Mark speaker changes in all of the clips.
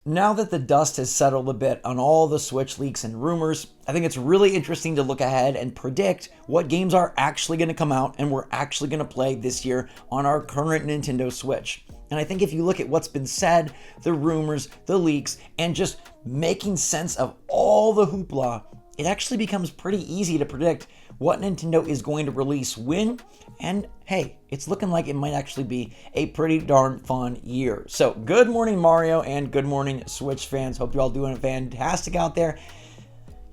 Speaker 1: Now that the dust has settled a bit on all the Switch leaks and rumors, I think it's really interesting to look ahead and predict what games are actually going to come out and we're actually going to play this year on our current Nintendo Switch. And I think if you look at what's been said, the rumors, the leaks, and just making sense of all the hoopla, it actually becomes pretty easy to predict what Nintendo is going to release when, and hey, it's looking like it might actually be a pretty darn fun year. So good morning, Mario, and good morning, Switch fans. Hope you're all doing fantastic out there.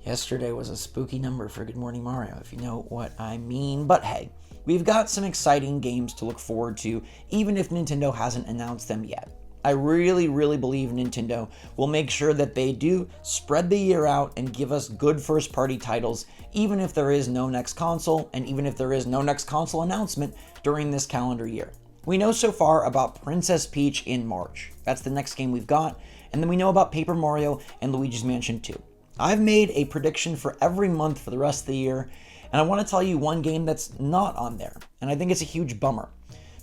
Speaker 1: Yesterday was a spooky number for Good Morning Mario, if you know what I mean. But hey, we've got some exciting games to look forward to, even if Nintendo hasn't announced them yet. I really believe Nintendo will make sure that they do spread the year out and give us good first-party titles, even if there is no next console, and even if there is no next console announcement during this calendar year. We know so far about Princess Peach in March. That's the next game we've got. And then we know about Paper Mario and Luigi's Mansion 2. I've made a prediction for every month for the rest of the year, and I want to tell you one game that's not on there, and I think it's a huge bummer.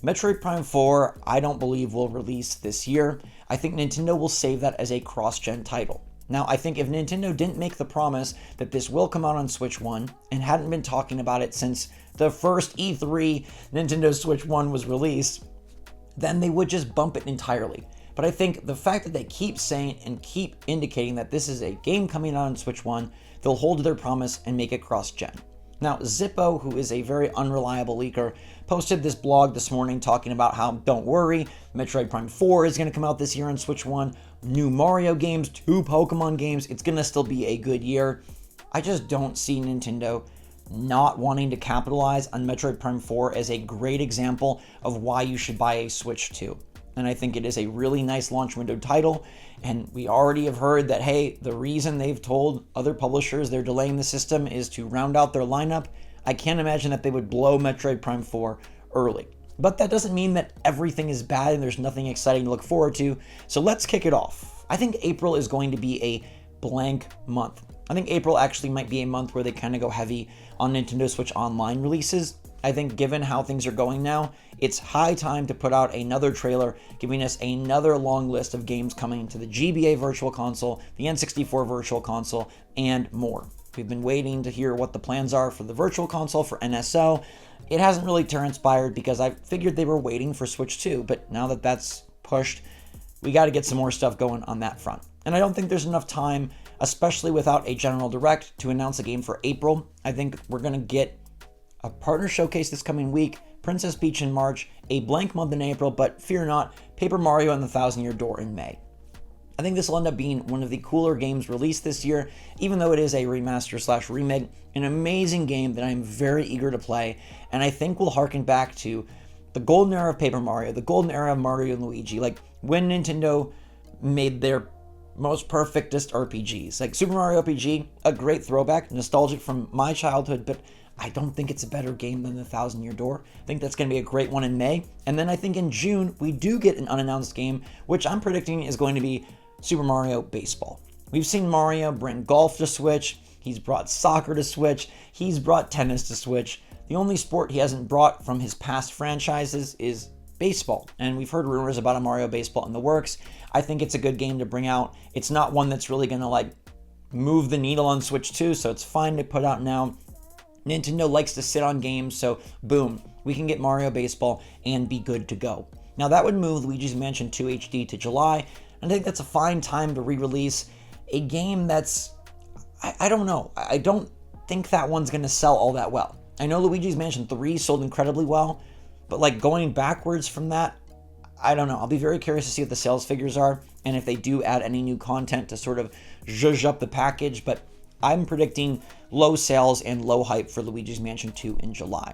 Speaker 1: Metroid Prime 4, I don't believe will release this year. I think Nintendo will save that as a cross-gen title. Now, I think if Nintendo didn't make the promise that this will come out on Switch 1 and hadn't been talking about it since the first E3 Nintendo Switch 1 was released, then they would just bump it entirely. But I think the fact that they keep saying and keep indicating that this is a game coming out on Switch 1, they'll hold to their promise and make it cross-gen. Now, Zippo, who is a very unreliable leaker, posted this blog this morning talking about how, don't worry, Metroid Prime 4 is going to come out this year on Switch 1, new Mario games, 2 Pokemon games, it's going to still be a good year. I just don't see Nintendo not wanting to capitalize on Metroid Prime 4 as a great example of why you should buy a Switch 2. And I think it is a really nice launch window title, and we already have heard that, hey, the reason they've told other publishers they're delaying the system is to round out their lineup. I can't imagine that they would blow Metroid Prime 4 early. But that doesn't mean that everything is bad and there's nothing exciting to look forward to, so let's kick it off. I think April is going to be a blank month. I think April actually might be a month where they kind of go heavy on Nintendo Switch Online releases. I think given how things are going now, it's high time to put out another trailer giving us another long list of games coming to the GBA Virtual Console, the N64 Virtual Console, and more. We've been waiting to hear what the plans are for the Virtual Console for NSO. It hasn't really transpired because I figured they were waiting for Switch 2, but now that that's pushed, we got to get some more stuff going on that front. And I don't think there's enough time, especially without a general direct, to announce a game for April. I think we're going to get a partner showcase this coming week, Princess Peach in March, a blank month in April, but fear not, Paper Mario and the Thousand Year Door in May. I think this will end up being one of the cooler games released this year, even though it is a remaster / remake, an amazing game that I'm very eager to play, and I think will harken back to the golden era of Paper Mario, the golden era of Mario and Luigi, like when Nintendo made their most perfectest RPGs. Like Super Mario RPG, a great throwback, nostalgic from my childhood, but I don't think it's a better game than the Thousand Year Door. I think that's going to be a great one in May. And then I think in June, we do get an unannounced game, which I'm predicting is going to be Super Mario Baseball. We've seen Mario bring golf to Switch. He's brought soccer to Switch. He's brought tennis to Switch. The only sport he hasn't brought from his past franchises is baseball. And we've heard rumors about a Mario Baseball in the works. I think it's a good game to bring out. It's not one that's really going to move the needle on Switch 2, so it's fine to put out now. Nintendo likes to sit on games, so boom, we can get Mario Baseball and be good to go. Now that would move Luigi's Mansion 2 HD to July, and I think that's a fine time to re-release a game that's, I don't know, I don't think that one's going to sell all that well. I know Luigi's Mansion 3 sold incredibly well, but going backwards from that, I don't know. I'll be very curious to see what the sales figures are, and if they do add any new content to sort of zhuzh up the package, but I'm predicting low sales and low hype for Luigi's Mansion 2 in July.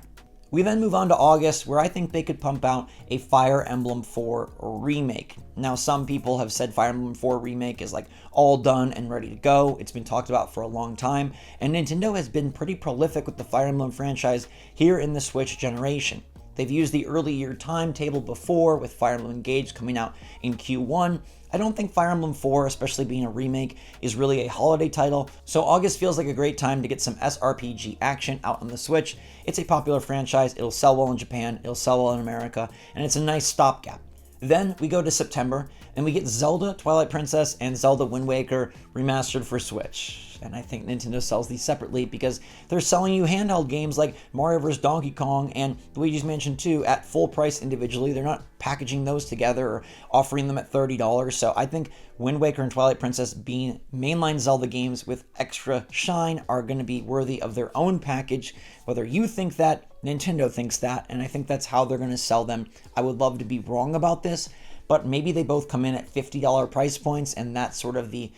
Speaker 1: We then move on to August, where I think they could pump out a Fire Emblem 4 remake. Now, some people have said Fire Emblem 4 remake is all done and ready to go. It's been talked about for a long time, and Nintendo has been pretty prolific with the Fire Emblem franchise here in the Switch generation. They've used the early year timetable before, with Fire Emblem Engage coming out in Q1. I don't think Fire Emblem 4, especially being a remake, is really a holiday title, so August feels like a great time to get some SRPG action out on the Switch. It's a popular franchise, it'll sell well in Japan, it'll sell well in America, and it's a nice stopgap. Then we go to September. and we get Zelda Twilight Princess and Zelda Wind Waker remastered for Switch. And I think Nintendo sells these separately because they're selling you handheld games like Mario vs. Donkey Kong and Luigi's Mansion 2 at full price individually. They're not packaging those together or offering them at $30. So I think Wind Waker and Twilight Princess, being mainline Zelda games with extra shine, are going to be worthy of their own package. Whether you think that, Nintendo thinks that, and I think that's how they're going to sell them. I would love to be wrong about this, but maybe they both come in at $50 price points, and that's sort of the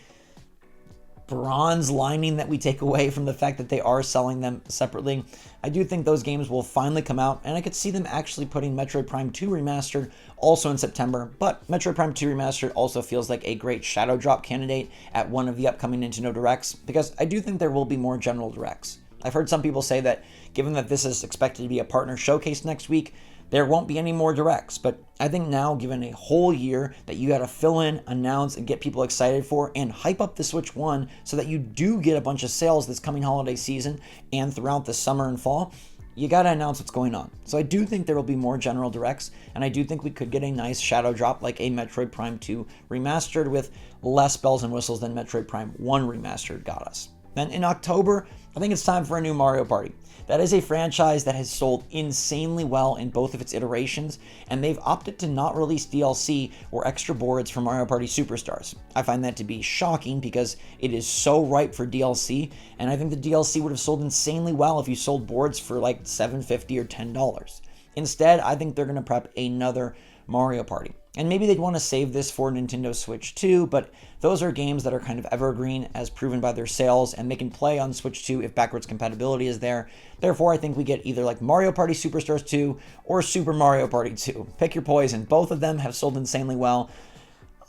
Speaker 1: bronze lining that we take away from the fact that they are selling them separately. I do think those games will finally come out, and I could see them actually putting Metroid Prime 2 Remastered also in September, but Metroid Prime 2 Remastered also feels like a great shadow drop candidate at one of the upcoming Nintendo Directs, because I do think there will be more general Directs. I've heard some people say that given that this is expected to be a partner showcase next week, there won't be any more Directs, but I think now, given a whole year that you got to fill in, announce, and get people excited for, and hype up the Switch 1 so that you do get a bunch of sales this coming holiday season and throughout the summer and fall, you got to announce what's going on. So I do think there will be more general Directs, and I do think we could get a nice shadow drop like a Metroid Prime 2 Remastered with less bells and whistles than Metroid Prime 1 Remastered got us. Then in October, I think it's time for a new Mario Party. That is a franchise that has sold insanely well in both of its iterations, and they've opted to not release DLC or extra boards for Mario Party Superstars. I find that to be shocking because it is so ripe for DLC, and I think the DLC would have sold insanely well if you sold boards for like $7.50 or $10. Instead, I think they're going to prep another Mario Party. And maybe they'd want to save this for Nintendo Switch 2, but those are games that are kind of evergreen as proven by their sales, and they can play on Switch 2 if backwards compatibility is there. Therefore, I think we get either like Mario Party Superstars 2 or Super Mario Party 2. Pick your poison. Both of them have sold insanely well.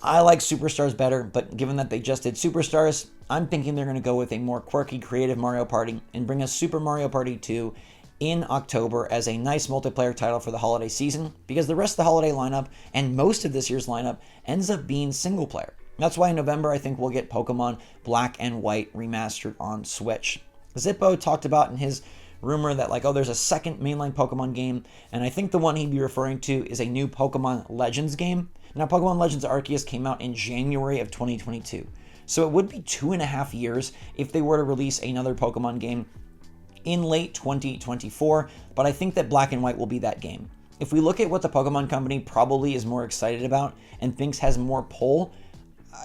Speaker 1: I like Superstars better, but given that they just did Superstars, I'm thinking they're going to go with a more quirky, creative Mario Party and bring us Super Mario Party 2 in October as a nice multiplayer title for the holiday season, because the rest of the holiday lineup and most of this year's lineup ends up being single player. That's why in November I think we'll get Pokemon Black and White remastered on Switch. Zippo talked about in his rumor that there's a second mainline Pokemon game, and I think the one he'd be referring to is a new Pokemon Legends game. Now, Pokemon Legends Arceus came out in January of 2022, so it would be 2.5 years if they were to release another Pokemon game in late 2024, but I think that Black and White will be that game. If we look at what the Pokemon Company probably is more excited about and thinks has more pull,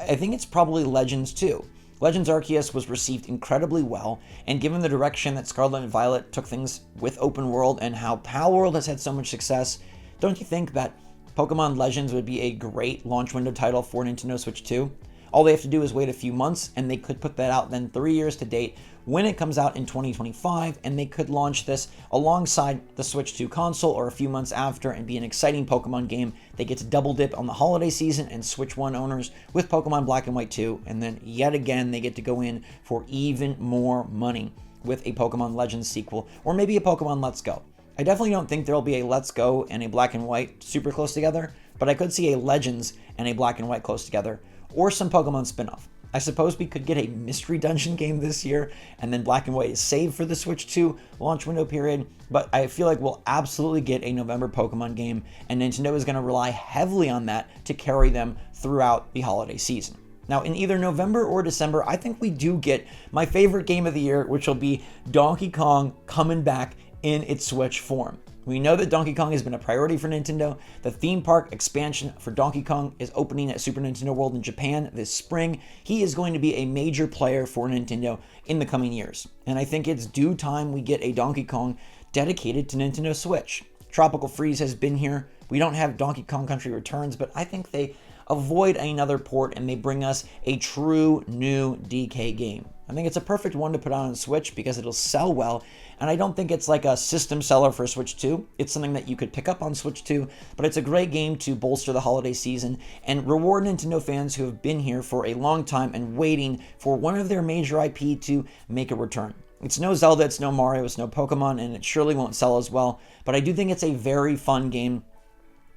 Speaker 1: I think it's probably Legends 2. Legends Arceus was received incredibly well, and given the direction that Scarlet and Violet took things with open world and how Palworld has had so much success, don't you think that Pokemon Legends would be a great launch window title for Nintendo Switch 2? All they have to do is wait a few months, and they could put that out then 3 years to date when it comes out in 2025, and they could launch this alongside the Switch 2 console or a few months after and be an exciting Pokemon game that gets double dip on the holiday season and Switch 1 owners with Pokemon Black and White 2, and then yet again they get to go in for even more money with a Pokemon Legends sequel, or maybe a Pokemon Let's Go. I definitely don't think there'll be a Let's Go and a Black and White super close together, but I could see a Legends and a Black and White close together, or some Pokemon spin-off. I suppose we could get a Mystery Dungeon game this year, and then Black and White is saved for the Switch 2 launch window period, but I feel like we'll absolutely get a November Pokemon game, and Nintendo is going to rely heavily on that to carry them throughout the holiday season. Now, in either November or December, I think we do get my favorite game of the year, which will be Donkey Kong coming back in its Switch form. We know that Donkey Kong has been a priority for Nintendo. The theme park expansion for Donkey Kong is opening at Super Nintendo World in Japan this spring. He is going to be a major player for Nintendo in the coming years. And I think it's due time we get a Donkey Kong dedicated to Nintendo Switch. Tropical Freeze has been here. We don't have Donkey Kong Country Returns, but I think they avoid another port and they bring us a true new DK game. I think it's a perfect one to put on Switch because it'll sell well, and I don't think it's like a system seller for Switch 2. It's something that you could pick up on Switch 2, but it's a great game to bolster the holiday season and reward Nintendo fans who have been here for a long time and waiting for one of their major IP to make a return. It's no Zelda, it's no Mario, it's no Pokemon, and it surely won't sell as well, but I do think it's a very fun game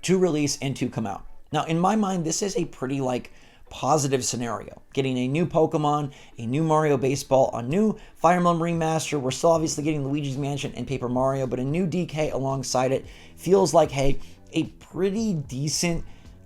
Speaker 1: to release and to come out. Now, in my mind, this is a pretty positive scenario. Getting a new Pokemon, a new Mario Baseball, a new Fire Emblem Remaster. We're still obviously getting Luigi's Mansion and Paper Mario, but a new DK alongside it feels like, hey, a pretty decent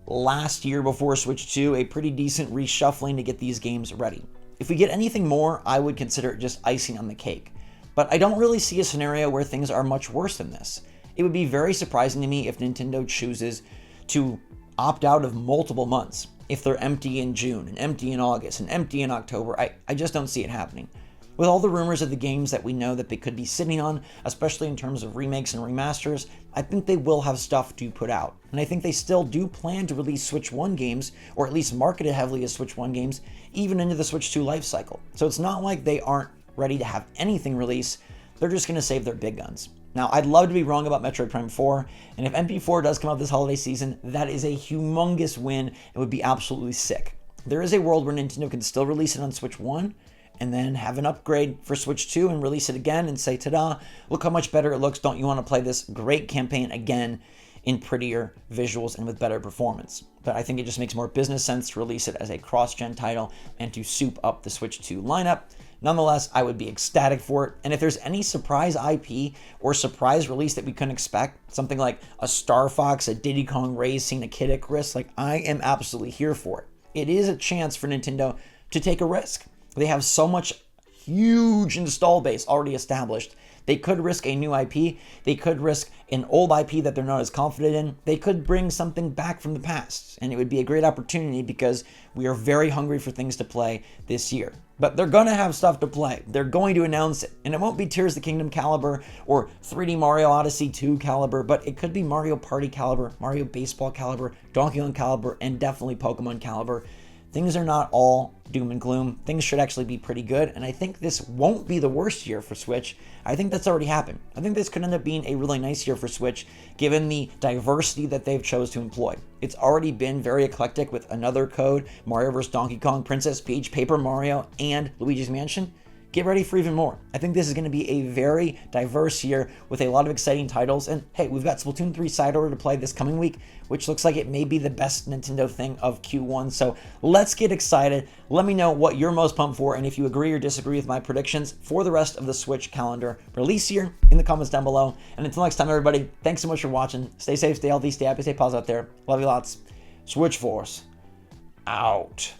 Speaker 1: last year before Switch 2, a pretty decent reshuffling to get these games ready. If we get anything more, I would consider it just icing on the cake. But I don't really see a scenario where things are much worse than this. It would be very surprising to me if Nintendo chooses to opt out of multiple months. If they're empty in June, and empty in August, and empty in October, I just don't see it happening. With all the rumors of the games that we know that they could be sitting on, especially in terms of remakes and remasters, I think they will have stuff to put out. And I think they still do plan to release Switch 1 games, or at least market it heavily as Switch 1 games, even into the Switch 2 life cycle. So it's not like they aren't ready to have anything release, they're just going to save their big guns. Now, I'd love to be wrong about Metroid Prime 4, and if MP4 does come out this holiday season, that is a humongous win and would be absolutely sick. There is a world where Nintendo can still release it on Switch 1, and then have an upgrade for Switch 2 and release it again and say, ta-da, look how much better it looks. Don't you want to play this great campaign again in prettier visuals and with better performance? But I think it just makes more business sense to release it as a cross-gen title and to soup up the Switch 2 lineup. Nonetheless, I would be ecstatic for it. And if there's any surprise IP or surprise release that we couldn't expect, something like a Star Fox, a Diddy Kong Racing, a Kid Icarus, like I am absolutely here for it. It is a chance for Nintendo to take a risk. They have so much huge install base already established. They could risk a new IP. They could risk an old IP that they're not as confident in. They could bring something back from the past. And it would be a great opportunity because we are very hungry for things to play this year. But they're going to have stuff to play. They're going to announce it. And it won't be Tears of the Kingdom caliber or 3D Mario Odyssey 2 caliber, but it could be Mario Party caliber, Mario Baseball caliber, Donkey Kong caliber, and definitely Pokemon caliber. Things are not all doom and gloom. Things should actually be pretty good, and I think this won't be the worst year for Switch. I think that's already happened. I think this could end up being a really nice year for Switch, given the diversity that they've chose to employ. It's already been very eclectic with another code, Mario vs. Donkey Kong, Princess Peach, Paper Mario, and Luigi's Mansion. Get ready for even more. I think this is going to be a very diverse year with a lot of exciting titles. And hey, we've got Splatoon 3 side order to play this coming week, which looks like it may be the best Nintendo thing of Q1. So let's get excited. Let me know what you're most pumped for and if you agree or disagree with my predictions for the rest of the Switch calendar release year in the comments down below. And until next time, everybody, thanks so much for watching. Stay safe, stay healthy, stay happy, stay positive out there. Love you lots. SwitchForce out.